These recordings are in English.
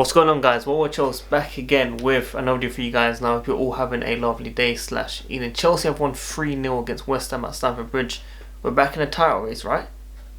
What's going on, guys? Well, Chelsea back again with another video for you guys. Now, if you're all having a lovely day / evening, Chelsea have won 3-0 against West Ham at Stamford Bridge. We're back in the title race, right?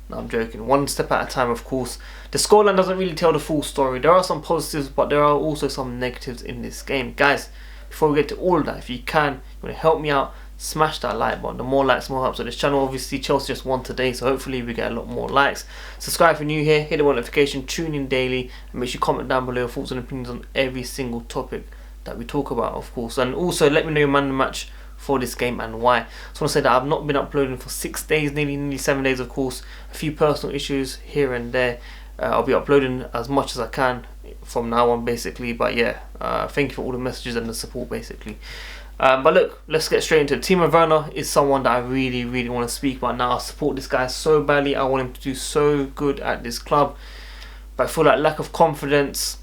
No, I'm joking. One step at a time, of course. The scoreline doesn't really tell the full story. There are some positives, but there are also some negatives in this game. Guys, before we get to all of that, if you can, you want to help me out, smash that like button. The more likes, more helps on this channel. Obviously, Chelsea just won today, so hopefully we get a lot more likes. Subscribe if you're new here, hit the notification, tune in daily, and make sure you comment down below your thoughts and opinions on every single topic that we talk about, of course. And also, let me know your man of the match for this game and why. I just want to say that I've not been uploading for 6 days, nearly 7 days, of course. A few personal issues here and there. I'll be uploading as much as I can from now on, basically. But yeah, thank you for all the messages and the support, basically. But look, let's get straight into it. Thiago Werner is someone that I really want to speak about now. I support this guy so badly. I want him to do so good at this club. But I feel like lack of confidence,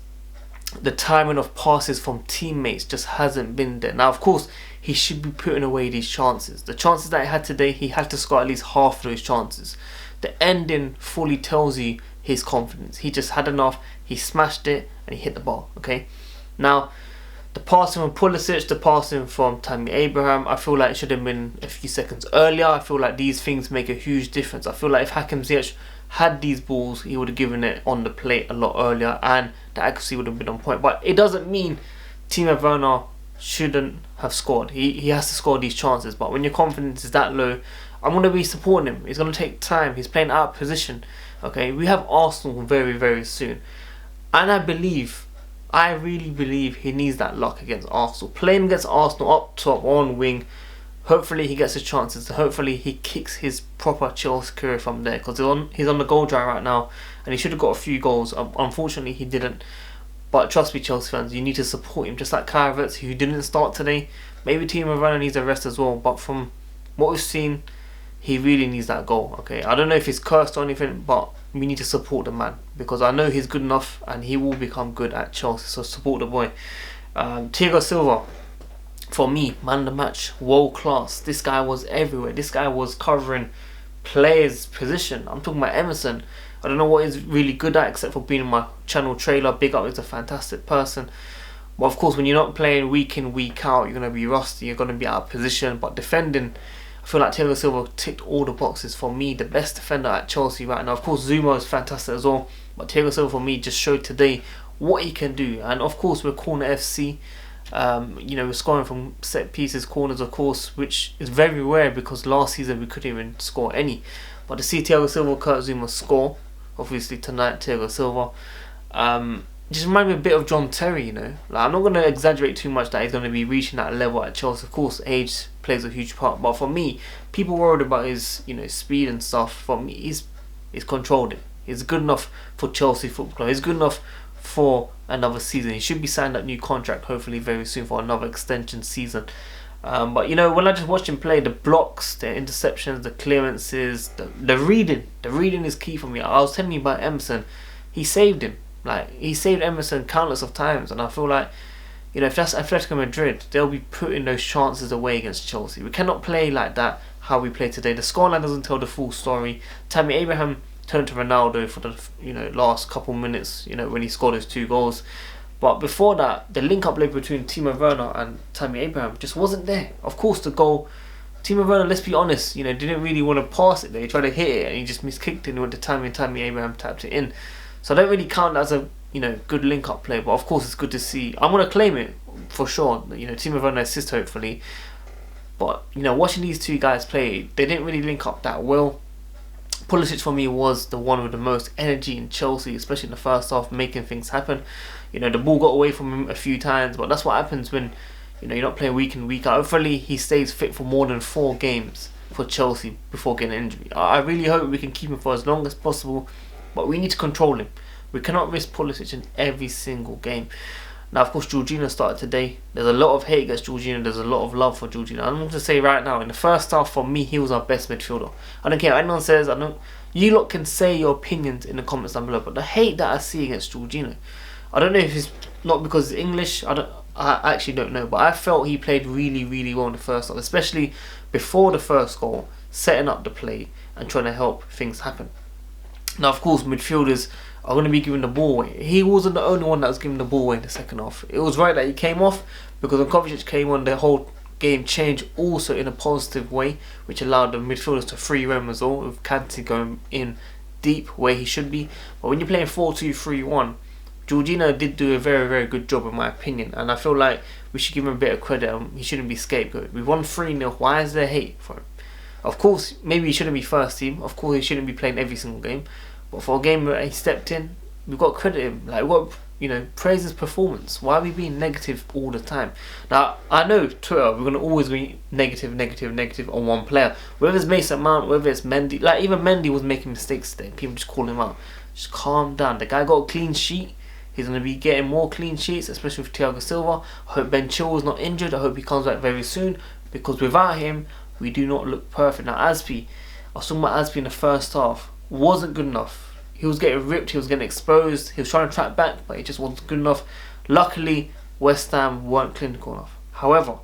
the timing of passes from teammates just hasn't been there. Now, of course, he should be putting away these chances. The chances that he had today, he had to score at least half of those chances. The ending fully tells you his confidence. He just had enough. He smashed it and he hit the ball. Okay. Now, the passing from Pulisic, the passing from Tammy Abraham, I feel like it should have been a few seconds earlier. I feel like these things make a huge difference. I feel like if Hakim Ziyech had these balls, he would have given it on the plate a lot earlier and the accuracy would have been on point. But it doesn't mean Thiago Werner shouldn't have scored. He has to score these chances. But when your confidence is that low, I'm going to be supporting him. It's going to take time. He's playing out of position. Okay, we have Arsenal very soon. And I really believe he needs that luck against Arsenal. Playing against Arsenal up top on wing, hopefully he gets his chances. Hopefully he kicks his proper Chelsea career from there, because he's on the goal drive right now and he should have got a few goals. Unfortunately he didn't. But trust me, Chelsea fans, you need to support him. Just like Kai Havertz, who didn't start today. Maybe Thiago Werner needs a rest as well, but from what we've seen, he really needs that goal. Okay, I don't know if he's cursed or anything, but we need to support the man, because I know he's good enough and he will become good at Chelsea. So support the boy. Thiago Silva, for me, man of the match, world class. This guy was everywhere. This guy was covering players' position. I'm talking about Emerson. I don't know what he's really good at except for being in my channel trailer. Big up, he's a fantastic person. But of course, when you're not playing week in, week out, you're going to be rusty, you're going to be out of position. But defending, I feel like Thiago Silva ticked all the boxes for me. The best defender at Chelsea right now. Of course, Zuma is fantastic as well. But Thiago Silva for me just showed today what he can do. And of course, we're Corner FC. You know, we're scoring from set pieces, corners, of course, which is very rare because last season we couldn't even score any. But to see Thiago Silva, Kurt Zuma score, obviously tonight, Thiago Silva, just remind me a bit of John Terry, you know. Like, I'm not going to exaggerate too much that he's going to be reaching that level at Chelsea. Of course, age plays a huge part, but for me, people worried about his, you know, speed and stuff. For me, he's controlled it. He's good enough for Chelsea Football Club. He's good enough for another season. He should be signed that new contract hopefully very soon for another extension season. But you know, when I just watched him play, the blocks, the interceptions, the clearances, the reading is key for me. I was telling you about Emerson. He saved him. Like, he saved Emerson countless of times, and I feel like, you know, if that's Atletico Madrid, they'll be putting those chances away against Chelsea. We cannot play like that how we play today. The scoreline doesn't tell the full story. Tammy Abraham turned to Ronaldo for the, you know, last couple minutes, you know, when he scored his 2 goals. But before that, the link-up play between Thiago Werner and Tammy Abraham just wasn't there. Of course, the goal, Thiago Werner, let's be honest, you know, didn't really want to pass it there. He tried to hit it and he just miskicked it and went to Tammy, and Tammy Abraham tapped it in. So I don't really count that as a, you know, good link-up play. But of course, it's good to see. I'm going to claim it for sure. You know, Thiago Werner assist hopefully. But, you know, watching these two guys play, they didn't really link up that well. Pulisic for me was the one with the most energy in Chelsea, especially in the first half, making things happen. You know, the ball got away from him a few times, but that's what happens when, you know, you're not playing week in, week out. Hopefully he stays fit for more than 4 games for Chelsea before getting an injury. I really hope we can keep him for as long as possible, but we need to control him. We cannot risk Pulisic in every single game. Now, of course, Jorginho started today. There's a lot of hate against Jorginho. There's a lot of love for Jorginho. I'm going to say right now, in the first half, for me, he was our best midfielder. I don't care what anyone says. You lot can say your opinions in the comments down below. But the hate that I see against Jorginho, I don't know if it's not because it's English. I actually don't know. But I felt he played really well in the first half, especially before the first goal, setting up the play and trying to help things happen. Now, of course, midfielders are going to be giving the ball away. He wasn't the only one that was giving the ball away in the second half. It was right that he came off, because when Kovacic came on, the whole game changed also in a positive way, which allowed the midfielders to free roam as well, with Kante going in deep where he should be. But when you're playing 4-2-3-1, Jorginho did do a very, very good job in my opinion, and I feel like we should give him a bit of credit. He shouldn't be scapegoated. We won 3-0. Why is there hate for him? Of course, maybe he shouldn't be first team. Of course, he shouldn't be playing every single game. But for a game where he stepped in, we've got to credit him. Like, what, praise his performance. Why are we being negative all the time? Now, I know Twitter, we're going to always be negative on one player. Whether it's Mason Mount, whether it's Mendy. Like, even Mendy was making mistakes today. People just call him out. Just calm down. The guy got a clean sheet. He's going to be getting more clean sheets, especially with Thiago Silva. I hope Ben Chilwell's not injured. I hope he comes back very soon, because without him, we do not look perfect. Now, Azpi, I was talking about Azpi in the first half, wasn't good enough. He was getting ripped, he was getting exposed, he was trying to track back, but it just wasn't good enough. Luckily, West Ham weren't clinical enough. However,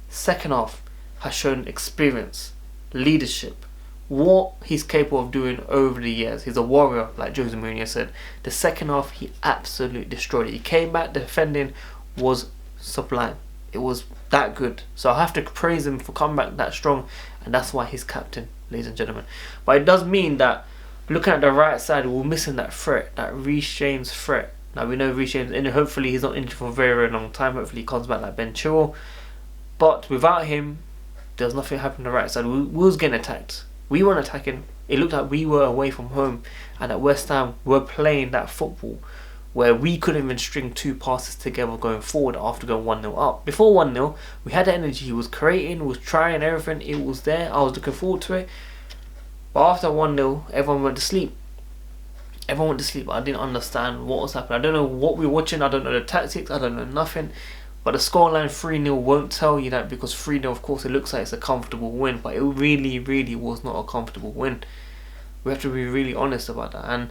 second half has shown experience, leadership, what he's capable of doing over the years. He's a warrior, like Jose Mourinho said. The second half, he absolutely destroyed it. He came back, the defending was sublime. It was that good. So I have to praise him for coming back that strong, and that's why he's captain, ladies and gentlemen. But it does mean that, looking at the right side, we're missing that threat, that Reece James threat. Now, we know Reece James, and hopefully he's not injured for a very, very long time. Hopefully he comes back like Ben Chilwell. But without him, there's nothing happening on the right side. We was getting attacked. We weren't attacking. It looked like we were away from home, and at West Ham we're playing that football where we couldn't even string two passes together going forward after going 1-0 up. Before 1-0, we had the energy. He was creating, was trying everything. It was there. I was looking forward to it. But after 1-0, everyone went to sleep. Everyone went to sleep. I didn't understand what was happening. I don't know what we were watching. I don't know the tactics. I don't know nothing. But the scoreline 3-0 won't tell you that, because 3-0, of course, it looks like it's a comfortable win. But it really, really was not a comfortable win. We have to be really honest about that. And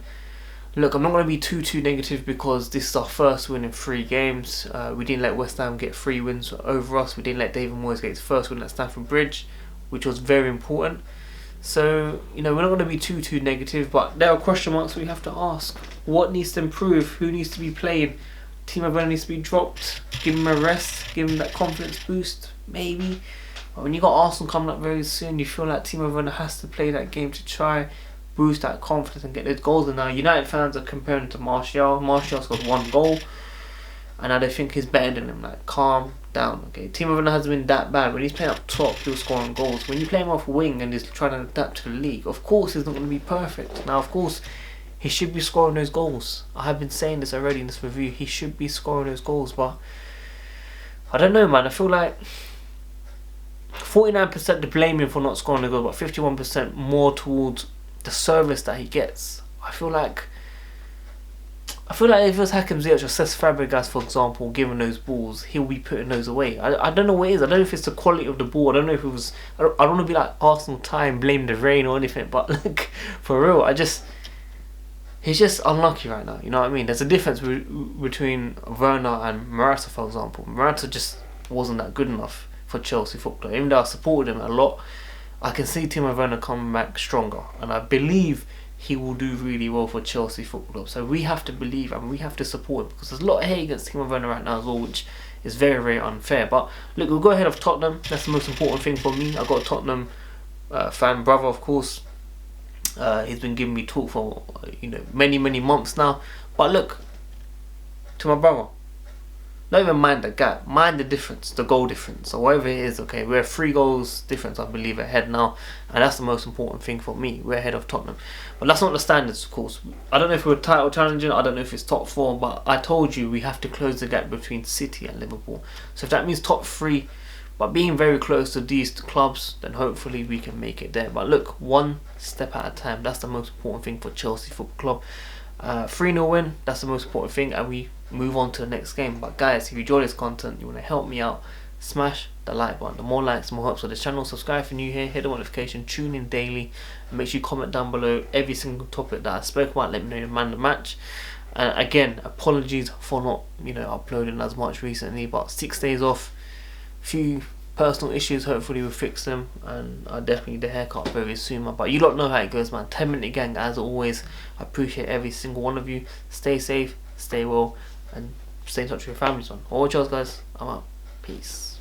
look, I'm not going to be too negative, because this is our first win in 3 games. We didn't let West Ham get 3 wins over us. We didn't let David Moyes get his first win at Stamford Bridge, which was very important. So, we're not going to be too negative, but there are question marks we have to ask. What needs to improve? Who needs to be playing? Timo Werner needs to be dropped. Give him a rest. Give him that confidence boost, maybe. But when you got Arsenal coming up very soon, you feel like Timo Werner has to play that game to try boost that confidence and get those goals. And now United fans are comparing him to Martial. Martial's got 1 goal, and now they think he's better than him. Like, calm down, okay? Timo Werner hasn't been that bad. When he's playing up top, he was scoring goals. When you play him off wing and he's trying to adapt to the league, of course he's not going to be perfect. Now, of course, he should be scoring those goals. I have been saying this already in this review. He should be scoring those goals, but I don't know, man. I feel like 49% to blame him for not scoring the goal, but 51% more towards the service that he gets. I feel like if it was Hakim Ziyech or Cesc Fabregas, for example, giving those balls, he'll be putting those away. I don't know what it is. I don't know if it's the quality of the ball. I don't know if it was... I don't want to be like Arsenal time, blame the rain or anything, but like, for real, he's just unlucky right now, you know what I mean? There's a difference between Werner and Morata, for example. Morata just wasn't that good enough for Chelsea Football Club. Even though I supported him a lot, I can see Timo Werner coming back stronger, and I believe he will do really well for Chelsea Football Club. So we have to believe and we have to support him, because there's a lot of hate against Timo Werner right now as well, which is very, very unfair. But look, we'll go ahead of Tottenham. That's the most important thing for me. I've got a Tottenham fan brother, of course. He's been giving me talk for many months now. But look, to my brother, don't even mind the gap, mind the difference, the goal difference, or whatever it is. Okay, we're 3 goals difference, I believe, ahead now, and that's the most important thing for me. We're ahead of Tottenham, but that's not the standards, of course. I don't know if we're title challenging, I don't know if it's top 4, but I told you we have to close the gap between City and Liverpool. So if that means top 3, but being very close to these clubs, then hopefully we can make it there. But look, 1 step at a time. That's the most important thing for Chelsea Football Club. 3-0 win, that's the most important thing, and we move on to the next game. But guys, if you enjoy this content, you want to help me out, smash the like button. The more likes, the more helps for this channel. Subscribe if you're new here, hit the notification, tune in daily, and make sure you comment down below every single topic that I spoke about. Let me know your man of the match. And again, apologies for not uploading as much recently, but 6 days off, few personal issues, hopefully we'll fix them, and I definitely need a haircut very soon, man. But you lot know how it goes, man. 10-minute gang, as always. I appreciate every single one of you. Stay safe, stay well, and stay in touch with your families, man. Alright, guys, I'm out. Peace.